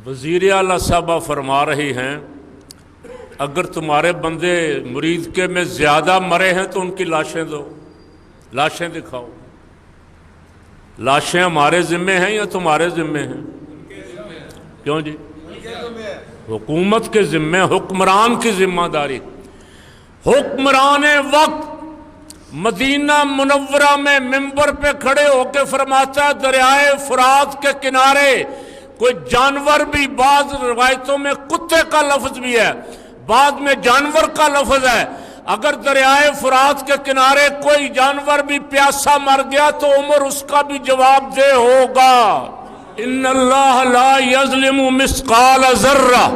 وزیر اعلیٰ صاحبہ فرما رہی ہیں اگر تمہارے بندے مرید کے میں زیادہ مرے ہیں تو ان کی لاشیں دو، لاشیں دکھاؤ۔ لاشیں ہمارے ذمے ہیں یا تمہارے ذمے ہیں؟ کیوں جی؟ حکومت کے ذمے، حکمران کی ذمہ داری۔ حکمران وقت مدینہ منورہ میں منبر پہ کھڑے ہو کے فرماتا ہے دریائے فرات کے کنارے کوئی جانور بھی، بعض روایتوں میں کتے کا لفظ بھی ہے، بعد میں جانور کا لفظ ہے، اگر دریائے فرات کے کنارے کوئی جانور بھی پیاسا مر گیا تو عمر اس کا بھی جواب دہ ہوگا۔ ان اللہ لا یظلم مثقال ذرہ،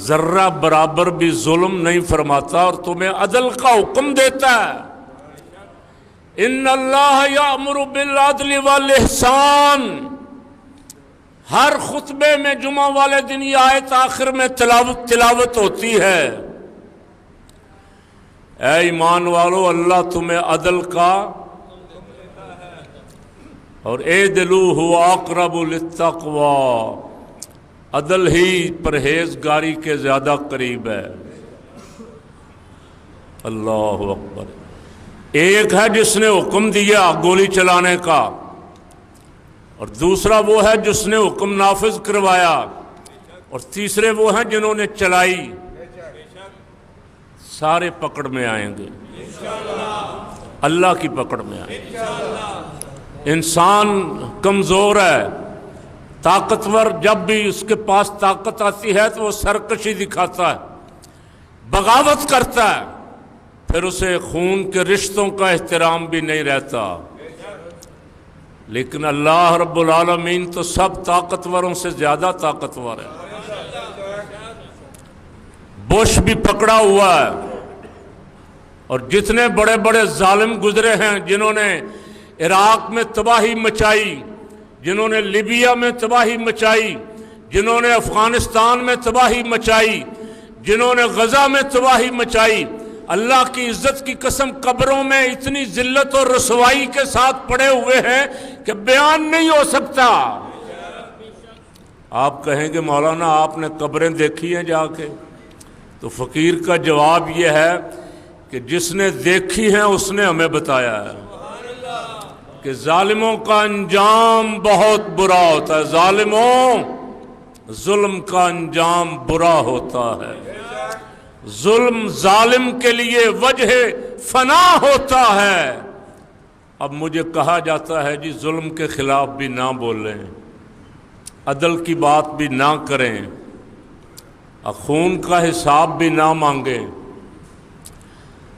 ذرہ برابر بھی ظلم نہیں فرماتا اور تمہیں عدل کا حکم دیتا ہے۔ ان اللہ یأمر بالعدل والاحسان، ہر خطبے میں جمعہ والے دن یہ آیت آخر میں تلاوت ہوتی ہے۔ اے ایمان والو، اللہ تمہیں عدل کا اور اعدلوا هو اقرب للتقوی، عدل ہی پرہیزگاری کے زیادہ قریب ہے۔ اللہ اکبر۔ ایک ہے جس نے حکم دیا گولی چلانے کا، اور دوسرا وہ ہے جس نے حکم نافذ کروایا، اور تیسرے وہ ہیں جنہوں نے چلائی۔ سارے پکڑ میں آئیں گے، اللہ کی پکڑ میں آئیں گے۔ انسان کمزور ہے، طاقتور جب بھی اس کے پاس طاقت آتی ہے تو وہ سرکشی دکھاتا ہے، بغاوت کرتا ہے، پھر اسے خون کے رشتوں کا احترام بھی نہیں رہتا۔ لیکن اللہ رب العالمین تو سب طاقتوروں سے زیادہ طاقتور ہے۔ بش بھی پکڑا ہوا ہے، اور جتنے بڑے بڑے ظالم گزرے ہیں جنہوں نے عراق میں تباہی مچائی، جنہوں نے لیبیا میں تباہی مچائی، جنہوں نے افغانستان میں تباہی مچائی، جنہوں نے غزہ میں تباہی مچائی، اللہ کی عزت کی قسم قبروں میں اتنی ذلت اور رسوائی کے ساتھ پڑے ہوئے ہیں کہ بیان نہیں ہو سکتا۔ آپ کہیں گے مولانا آپ نے قبریں دیکھی ہیں جا کے؟ تو فقیر کا جواب یہ ہے کہ جس نے دیکھی ہیں اس نے ہمیں بتایا ہے کہ ظالموں کا انجام بہت برا ہوتا ہے، ظالموں، ظلم کا انجام برا ہوتا ہے، ظلم ظالم کے لیے وجہ فنا ہوتا ہے۔ اب مجھے کہا جاتا ہے جی ظلم کے خلاف بھی نہ بولیں، عدل کی بات بھی نہ کریں، خون کا حساب بھی نہ مانگیں،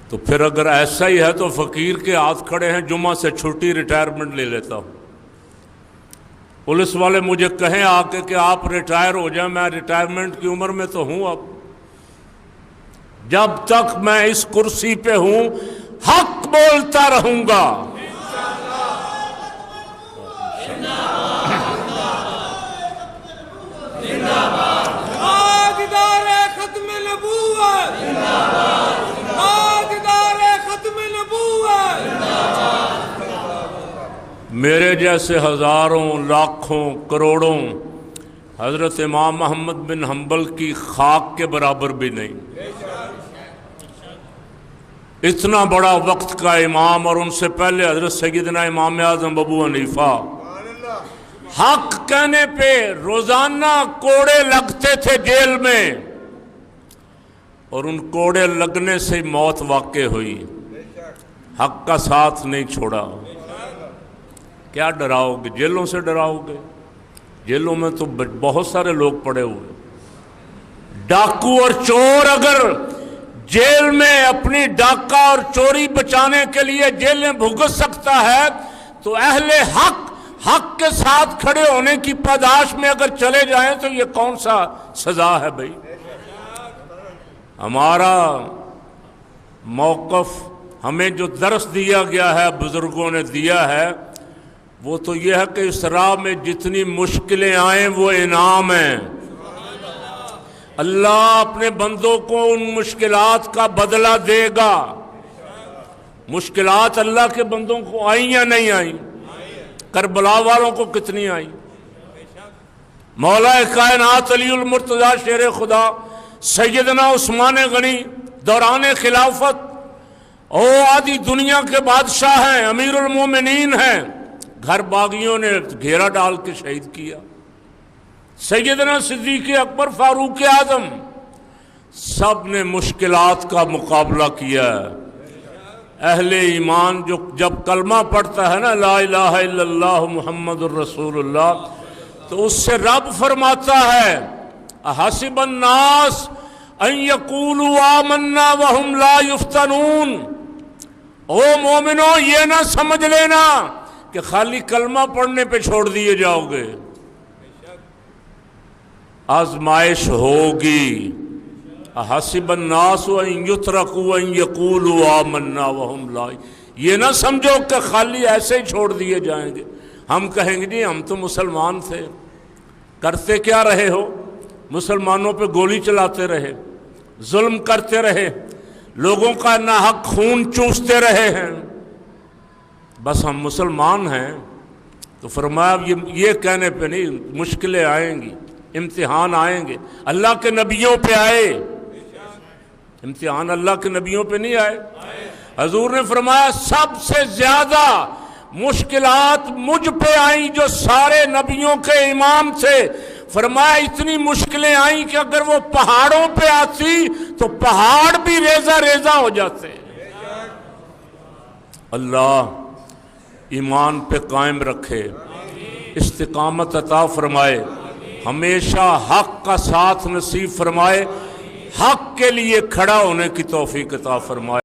تو پھر اگر ایسا ہی ہے تو فقیر کے ہاتھ کھڑے ہیں، جمعہ سے چھٹی ریٹائرمنٹ لے لیتا ہوں۔ پولیس والے مجھے کہیں آ کے کہ آپ ریٹائر ہو جائیں، میں ریٹائرمنٹ کی عمر میں تو ہوں، اب جب تک میں اس کرسی پہ ہوں حق بولتا رہوں گا۔ میرے جیسے ہزاروں لاکھوں کروڑوں حضرت امام محمد بن حنبل کی خاک کے برابر بھی نہیں۔ اتنا بڑا وقت کا امام، اور ان سے پہلے حضرت سیدنا امام اعظم ابو حنیفہ، حق کہنے پہ روزانہ کوڑے لگتے تھے جیل میں، اور ان کوڑے لگنے سے موت واقع ہوئی، حق کا ساتھ نہیں چھوڑا۔ کیا ڈراؤ گے؟ جیلوں سے ڈراؤ گے؟ جیلوں میں تو بہت سارے لوگ پڑے ہوئے۔ ڈاکو اور چور اگر جیل میں اپنی ڈاکہ اور چوری بچانے کے لیے جیلیں بھگت سکتا ہے تو اہل حق کے ساتھ کھڑے ہونے کی پاداش میں اگر چلے جائیں تو یہ کون سا سزا ہے بھائی؟ ہمارا موقف، ہمیں جو درس دیا گیا ہے، بزرگوں نے دیا ہے، وہ تو یہ ہے کہ اس راہ میں جتنی مشکلیں آئیں وہ انعام ہیں۔ اللہ اپنے بندوں کو ان مشکلات کا بدلہ دے گا۔ مشکلات اللہ کے بندوں کو آئیں یا نہیں آئیں؟ کربلا والوں کو کتنی آئیں؟ مولا کائنات علی المرتضیٰ شیر خدا سیدنا عثمان غنی دوران خلافت او آدھی دنیا کے بادشاہ ہیں، امیر المومنین ہیں، گھر باغیوں نے گھیرا ڈال کے شہید کیا۔ سیدنا صدیق اکبر فاروق اعظم سب نے مشکلات کا مقابلہ کیا۔ اہل ایمان جو جب کلمہ پڑھتا ہے نا لا الہ الا اللہ محمد الرسول اللہ، تو اس سے رب فرماتا ہے احسب الناس ان یقولوا آمنا وہم لا یفتنون، او مومنو یہ نہ سمجھ لینا کہ خالی کلمہ پڑھنے پہ چھوڑ دیے جاؤ گے، آزمائش ہوگی۔ احسب الناس ان یترکوا ان یقولوا آمنا وہم لا، یہ نہ سمجھو کہ خالی ایسے ہی چھوڑ دیے جائیں گے۔ ہم کہیں گے جی ہم تو مسلمان تھے، کرتے کیا رہے ہو؟ مسلمانوں پہ گولی چلاتے رہے، ظلم کرتے رہے، لوگوں کا ناحق خون چوستے رہے ہیں، بس ہم مسلمان ہیں۔ تو فرمایا یہ کہنے پہ نہیں، مشکلیں آئیں گی، امتحان آئیں گے، اللہ کے نبیوں پہ آئے، امتحان اللہ کے نبیوں پہ نہیں آئے۔ حضور نے فرمایا سب سے زیادہ مشکلات مجھ پہ آئیں جو سارے نبیوں کے امام تھے۔ فرمایا اتنی مشکلیں آئیں کہ اگر وہ پہاڑوں پہ آتی تو پہاڑ بھی ریزہ ریزہ ہو جاتے۔ اللہ ایمان پہ قائم رکھے، استقامت عطا فرمائے، ہمیشہ حق کا ساتھ نصیب فرمائے، حق کے لیے کھڑا ہونے کی توفیق عطا فرمائے۔